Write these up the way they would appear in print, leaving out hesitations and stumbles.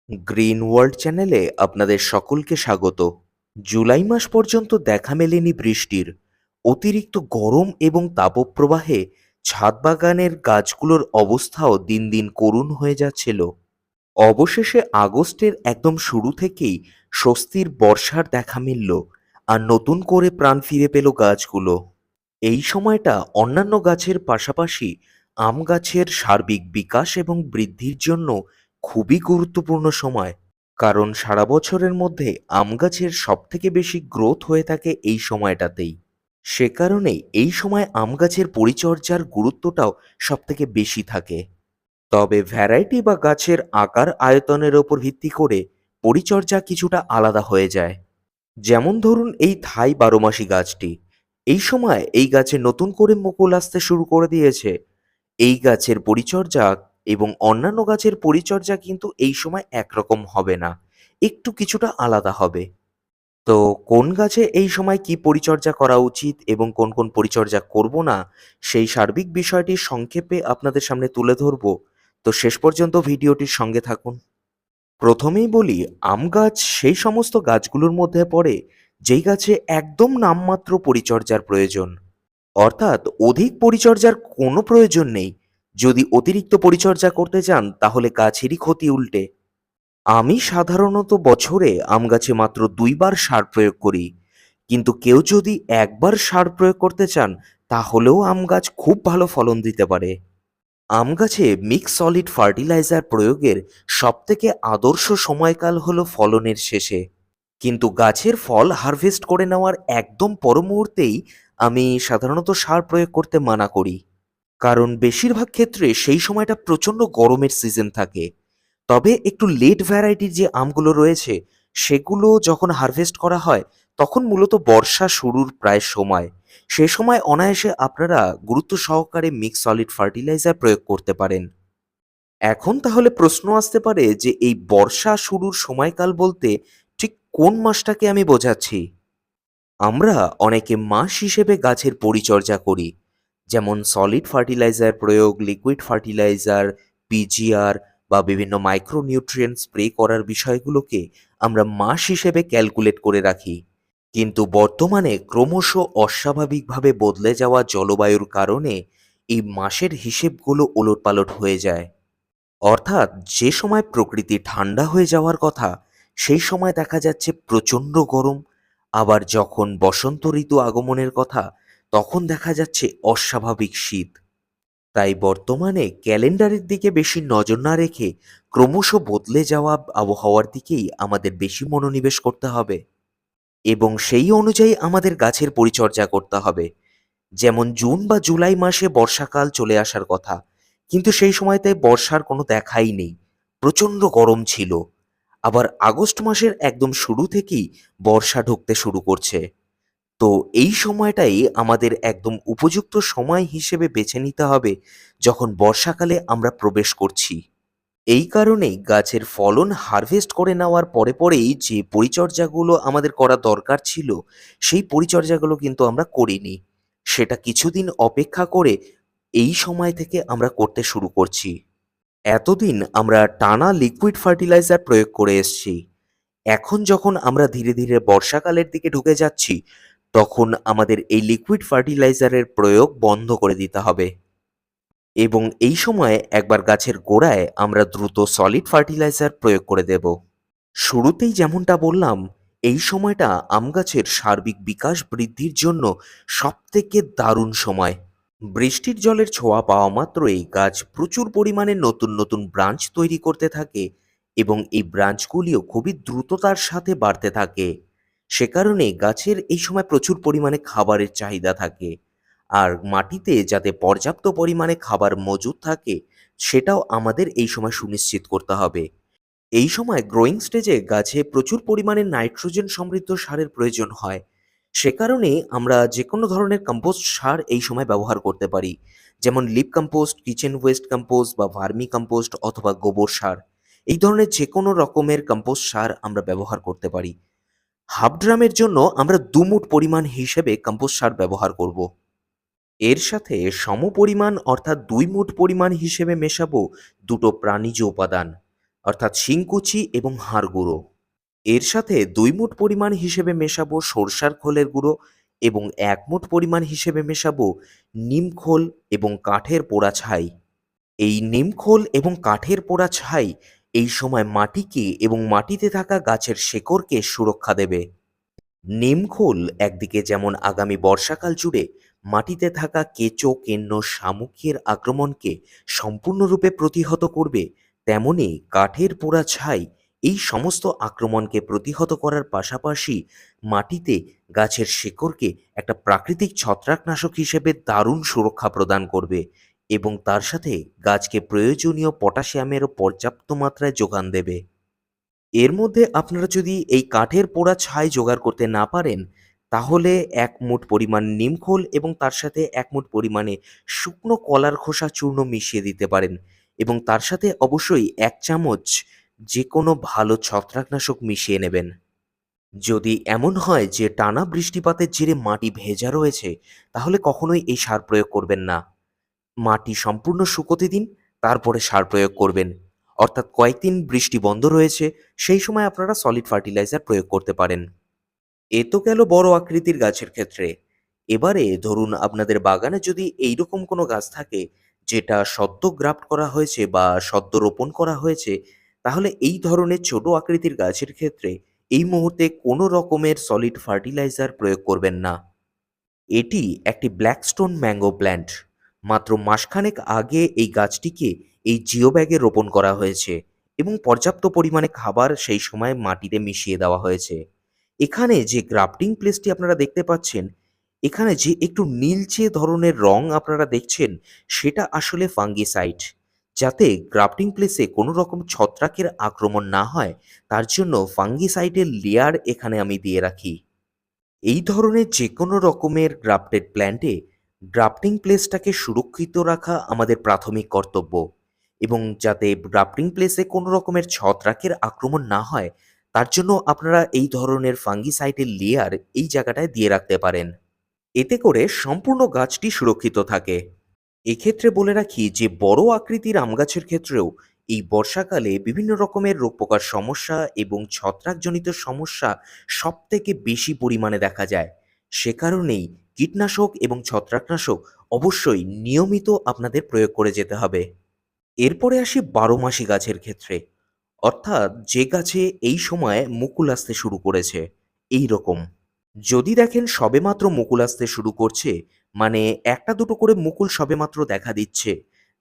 Green world চ্যানেলে আপনাদের সকলকে স্বাগত। জুলাই মাস পর্যন্ত দেখা মেলেনি বৃষ্টির। অতিরিক্ত গরম এবং তাপপ্রবাহে ছাদ বাগানের গাছগুলোর অবস্থাও দিন দিন করুণ হয়ে যাচ্ছিল। অবশেষে আগস্টের একদম শুরু থেকেই স্বস্তির বর্ষার দেখা মিলল, আর নতুন করে প্রাণ ফিরে পেল গাছগুলো। এই সময়টা অন্যান্য গাছের পাশাপাশি আম গাছের সার্বিক বিকাশ এবং বৃদ্ধির জন্য খুবই গুরুত্বপূর্ণ সময়। কারণ সারা বছরের মধ্যে আম গাছের সবথেকে বেশি গ্রোথ হয়ে থাকে এই সময়টাতেই। সে কারণেই এই সময় আম গাছের পরিচর্যার গুরুত্বটাও সবথেকে বেশি থাকে। তবে ভ্যারাইটি বা গাছের আকার আয়তনের ওপর ভিত্তি করে পরিচর্যা কিছুটা আলাদা হয়ে যায়। যেমন ধরুন এই থাই বারোমাসি গাছটি, এই সময় এই গাছে নতুন করে মুকুল আসতে শুরু করে দিয়েছে। এই গাছের পরিচর্যা এবং অন্যান্য গাছের পরিচর্যা কিন্তু এই সময় একরকম হবে না, একটু কিছুটা আলাদা হবে। তো কোন গাছে এই সময় কি পরিচর্যা করা উচিত এবং কোন কোন পরিচর্যা করব না, সেই সার্বিক বিষয়টি সংক্ষেপে আপনাদের সামনে তুলে ধরব। তো শেষ পর্যন্ত ভিডিওটির সঙ্গে থাকুন। প্রথমেই বলি, আম গাছ সেই সমস্ত গাছগুলোর মধ্যে পড়ে যেই গাছে একদম নামমাত্র পরিচর্যার প্রয়োজন, অর্থাৎ অধিক পরিচর্যার কোনো প্রয়োজন নেই। যদি অতিরিক্ত পরিচর্যা করতে চান তাহলে গাছেরই ক্ষতি উল্টে। আমি সাধারণত বছরে আম গাছে মাত্র ২ বার সার প্রয়োগ করি, কিন্তু কেউ যদি একবার সার প্রয়োগ করতে চান তাহলেও আম গাছ খুব ভালো ফলন দিতে পারে। আম গাছে মিক্স সলিড ফার্টিলাইজার প্রয়োগের সবথেকে আদর্শ সময়কাল হলো ফলনের শেষে, কিন্তু গাছের ফল হারভেস্ট করে নেওয়ার একদম পর মুহূর্তেই আমি সাধারণত সার প্রয়োগ করতে মানা করি। কারণ বেশিরভাগ ক্ষেত্রে সেই সময়টা প্রচণ্ড গরমের সিজন থাকে। তবে একটু লেট ভ্যারাইটির যে আমগুলো রয়েছে সেগুলো যখন হারভেস্ট করা হয় তখন মূলত বর্ষা শুরুর প্রায় সময়, সে সময় অনায়াসে আপনারা গুরুত্ব সহকারে মিক্স সলিড ফার্টিলাইজার প্রয়োগ করতে পারেন। এখন তাহলে প্রশ্ন আসতে পারে যে এই বর্ষা শুরুর সময়কাল বলতে ঠিক কোন মাসটাকে আমি বোঝাচ্ছি। আমরা অনেকে মাস হিসেবে গাছের পরিচর্যা করি, যেমন সলিড ফার্টিলাইজার প্রয়োগ, লিকুইড ফার্টিলাইজার, পিজিআর বা বিভিন্ন মাইক্রোনিউট্রিয়েন্ট স্প্রে করার বিষয়গুলোকে আমরা মাস হিসেবে ক্যালকুলেট করে রাখি। কিন্তু বর্তমানে ক্রমশ অস্বাভাবিকভাবে বদলে যাওয়া জলবায়ুর কারণে এই মাসের হিসেবগুলো ওলটপালট হয়ে যায়। অর্থাৎ যে সময় প্রকৃতি ঠান্ডা হয়ে যাওয়ার কথা সেই সময় দেখা যাচ্ছে প্রচণ্ড গরম, আবার যখন বসন্ত ঋতু আগমনের কথা তখন দেখা যাচ্ছে অস্বাভাবিক শীত। তাই বর্তমানে ক্যালেন্ডারের দিকে বেশি নজর না রেখে ক্রমশ বদলে যাওয়া আবহাওয়ার দিকেই আমাদের বেশি মনোনিবেশ করতে হবে এবং সেই অনুযায়ী আমাদের গাছের পরিচর্যা করতে হবে। যেমন জুন বা জুলাই মাসে বর্ষাকাল চলে আসার কথা, কিন্তু সেই সময়তে বর্ষার কোনো দেখাই নেই, প্রচণ্ড গরম ছিল। আবার আগস্ট মাসের একদম শুরু থেকেই বর্ষা ঢুকতে শুরু করছে। তো এই সময়টাই আমাদের একদম উপযুক্ত সময় হিসেবে বেছে নিতে হবে যখন বর্ষাকালে আমরা প্রবেশ করছি। এই কারণেই গাছের ফলন হারভেস্ট করে নেওয়ার পরে পরেই যে পরিচর্যাগুলো আমাদের করা দরকার ছিল সেই পরিচর্যাগুলো কিন্তু আমরা করিনি, সেটা কিছুদিন অপেক্ষা করে এই সময় থেকে আমরা করতে শুরু করছি। এতদিন আমরা টানা লিকুইড ফার্টিলাইজার প্রয়োগ করে এসেছি। এখন যখন আমরা ধীরে ধীরে বর্ষাকালের দিকে ঢুকে যাচ্ছি তখন আমাদের এই লিকুইড ফার্টিলাইজারের প্রয়োগ বন্ধ করে দিতে হবে এবং এই সময় একবার গাছের গোড়ায় আমরা দ্রুত সলিড ফার্টিলাইজার প্রয়োগ করে দেব। শুরুতেই যেমনটা বললাম, এই সময়টা আম গাছের সার্বিক বিকাশ বৃদ্ধির জন্য সবথেকে দারুণ সময়। বৃষ্টির জলের ছোঁয়া পাওয়া মাত্রই গাছ প্রচুর পরিমাণে নতুন নতুন ব্রাঞ্চ তৈরি করতে থাকে এবং এই ব্রাঞ্চগুলিও খুবই দ্রুততার সাথে বাড়তে থাকে। সে কারণে গাছের এই সময় প্রচুর পরিমাণে খাবারের চাহিদা থাকে, আর মাটিতে যাতে পর্যাপ্ত পরিমাণে খাবার মজুদ থাকে সেটাও আমাদের এই সময় সুনিশ্চিত করতে হবে। এই সময় গ্রোয়িং স্টেজে গাছে প্রচুর পরিমাণে নাইট্রোজেন সমৃদ্ধ সারের প্রয়োজন হয়। সে কারণে আমরা যে কোনো ধরনের কম্পোস্ট সার এই সময় ব্যবহার করতে পারি, যেমন lip compost, kitchen West compost বা ভার্মি কম্পোস্ট অথবা গোবর সার। এই ধরনের যে কোনো রকমের কম্পোস্ট সার আমরা ব্যবহার করতে পারি। হাফ ড্রামের জন্য আমরা ২ মুঠ পরিমাণ হিসেবে কম্পোস্ট সার ব্যবহার করব। এর সাথে সমপরিমাণ অর্থাৎ ২ মুঠ পরিমাণ হিসেবে মেশাবো দুটো প্রাণীজ উপাদান। অর্থাৎ শিংকুচি এবং হাড় গুঁড়ো। এর সাথে ২ মুঠ পরিমাণ হিসেবে মেশাবো সরষার খোলের গুঁড়ো এবং ১ মুঠ পরিমাণ হিসেবে মেশাবো নিমখোল এবং কাঠের পোড়া ছাই। এই নিমখোল এবং কাঠের পোড়া ছাই এই সময় মাটিকে এবং মাটিতে থাকা গাছের শেকড়কে সুরক্ষা দেবে। নিমখোল একদিকে যেমন আগামী বর্ষাকাল জুড়ে মাটিতে থাকা কেঁচো কেন্ন শামুকের আক্রমণকে সম্পূর্ণরূপে প্রতিহত করবে, তেমনি কাঠের পোড়া ছাই এই সমস্ত আক্রমণকে প্রতিহত করার পাশাপাশি মাটিতে গাছের শেকড়কে একটা প্রাকৃতিক ছত্রাকনাশক হিসেবে দারুণ সুরক্ষা প্রদান করবে এবং তার সাথে গাছকে প্রয়োজনীয় পটাশিয়ামেরও পর্যাপ্ত মাত্রায় যোগান দেবে। এর মধ্যে আপনারা যদি এই কাঠের পোড়া ছাই জোগাড় করতে না পারেন, তাহলে ১ মুঠ পরিমাণ নিমখোল এবং তার সাথে ১ মুঠ পরিমাণে শুকনো কলার খোসা চূর্ণ মিশিয়ে দিতে পারেন এবং তার সাথে অবশ্যই ১ চামচ যেকোনো ভালো ছত্রাকনাশক মিশিয়ে নেবেন। যদি এমন হয় যে টানা বৃষ্টিপাতের জেরে মাটি ভেজা রয়েছে, তাহলে কখনোই এই সার প্রয়োগ করবেন না। মাটি সম্পূর্ণ শুকোতে দিন, তারপরে সার প্রয়োগ করবেন। অর্থাৎ কয়েকদিন বৃষ্টি বন্ধ রয়েছে, সেই সময় আপনারা সলিড ফার্টিলাইজার প্রয়োগ করতে পারেন। এ তো গেল বড় আকৃতির গাছের ক্ষেত্রে। এবারে ধরুন আপনাদের বাগানে যদি এইরকম কোনো গাছ থাকে যেটা সদ্য গ্রাফট করা হয়েছে বা সদ্য রোপণ করা হয়েছে, তাহলে এই ধরনের ছোট আকৃতির গাছের ক্ষেত্রে এই মুহূর্তে কোনো রকমের সলিড ফার্টিলাইজার প্রয়োগ করবেন না। এটি একটি ব্ল্যাকস্টোন ম্যাঙ্গো প্ল্যান্ট। মাত্র মাসখানেক আগে এই গাছটিকে এই জিও ব্যাগে রোপণ করা হয়েছে এবং পর্যাপ্ত পরিমাণে খাবার সেই সময় মাটিতে মিশিয়ে দেওয়া হয়েছে। এখানে যে গ্রাফটিং প্লেসটি আপনারা দেখতে পাচ্ছেন, এখানে যে একটু নীলচে ধরনের রং আপনারা দেখছেন, সেটা আসলে ফাঙ্গিসাইড। যাতে গ্রাফটিং প্লেসে কোনো রকম ছত্রাকের আক্রমণ না হয়, তার জন্য ফাঙ্গিসাইডের লেয়ার এখানে আমি দিয়ে রাখি। এই ধরনের যেকোনো রকমের গ্রাফটেড প্ল্যান্টে গ্রাফটিং প্লেসটাকে সুরক্ষিত রাখা আমাদের প্রাথমিক কর্তব্য এবং যাতে গ্রাফটিং প্লেসে কোনো রকমের ছত্রাকের আক্রমণ না হয়, তার জন্য আপনারা এই ধরনের ফাঙ্গিসাইডের লেয়ার এই জায়গাটায় দিয়ে রাখতে পারেন। এতে করে সম্পূর্ণ গাছটি সুরক্ষিত থাকে। এক্ষেত্রে বলে রাখি যে বড় আকৃতির আম গাছের ক্ষেত্রেও এই বর্ষাকালে বিভিন্ন রকমের রোগ পোকার সমস্যা এবং ছত্রাকজনিত সমস্যা সব থেকে বেশি পরিমাণে দেখা যায়। সে কারণেই কীটনাশক এবং ছত্রাকনাশক অবশ্যই নিয়মিত আপনাদের প্রয়োগ করে যেতে হবে। এরপরে আসি বারোমাসি গাছের ক্ষেত্রে, অর্থাৎ যে গাছে এই সময় মুকুল আসতে শুরু করেছে এই রকম। যদি দেখেন সবেমাত্র মুকুল আসতে শুরু করছে, মানে একটা দুটো করে মুকুল সবেমাত্র দেখা দিচ্ছে,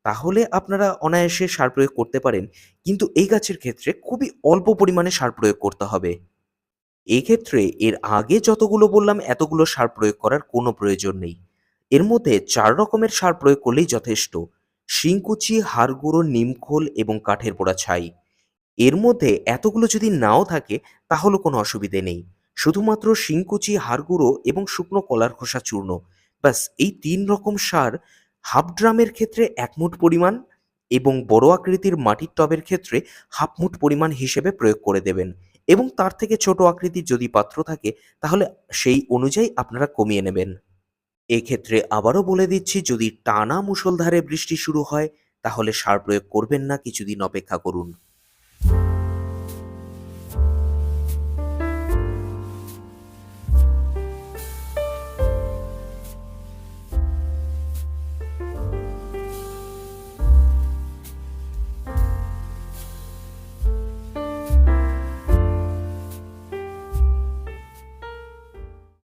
তাহলে আপনারা অনায়াসে সার প্রয়োগ করতে পারেন। কিন্তু এই গাছের ক্ষেত্রে খুবই অল্প পরিমাণে সার প্রয়োগ করতে হবে। এক্ষেত্রে এর আগে যতগুলো বললাম এতগুলো সার প্রয়োগ করার কোনো প্রয়োজন নেই। এর মধ্যে ৪ রকমের সার প্রয়োগ করলেই যথেষ্ট। শিংকুচি, হাড় গুঁড়ো, নিমখোল এবং কাঠের পোড়া ছাই। এর মধ্যে এতগুলো যদি নাও থাকে তাহলেও কোনো অসুবিধে নেই। শুধুমাত্র শিংকুচি, হাড় গুঁড়ো এবং শুকনো কলার খোসা চূর্ণ, ব্যাস এই ৩ রকম সার হাফ ড্রামের ক্ষেত্রে ১ মুঠ পরিমাণ এবং বড় আকৃতির মাটির টবের ক্ষেত্রে হাফ মুঠ পরিমাণ হিসেবে প্রয়োগ করে দেবেন এবং তার থেকে ছোট আকৃতির যদি পাত্র থাকে তাহলে সেই অনুযায়ী আপনারা কমিয়ে নেবেন। এক্ষেত্রে আবারও বলে দিচ্ছি, যদি টানা মুষলধারে বৃষ্টি শুরু হয় তাহলে সার প্রয়োগ করবেন না, কিছুদিন অপেক্ষা করুন।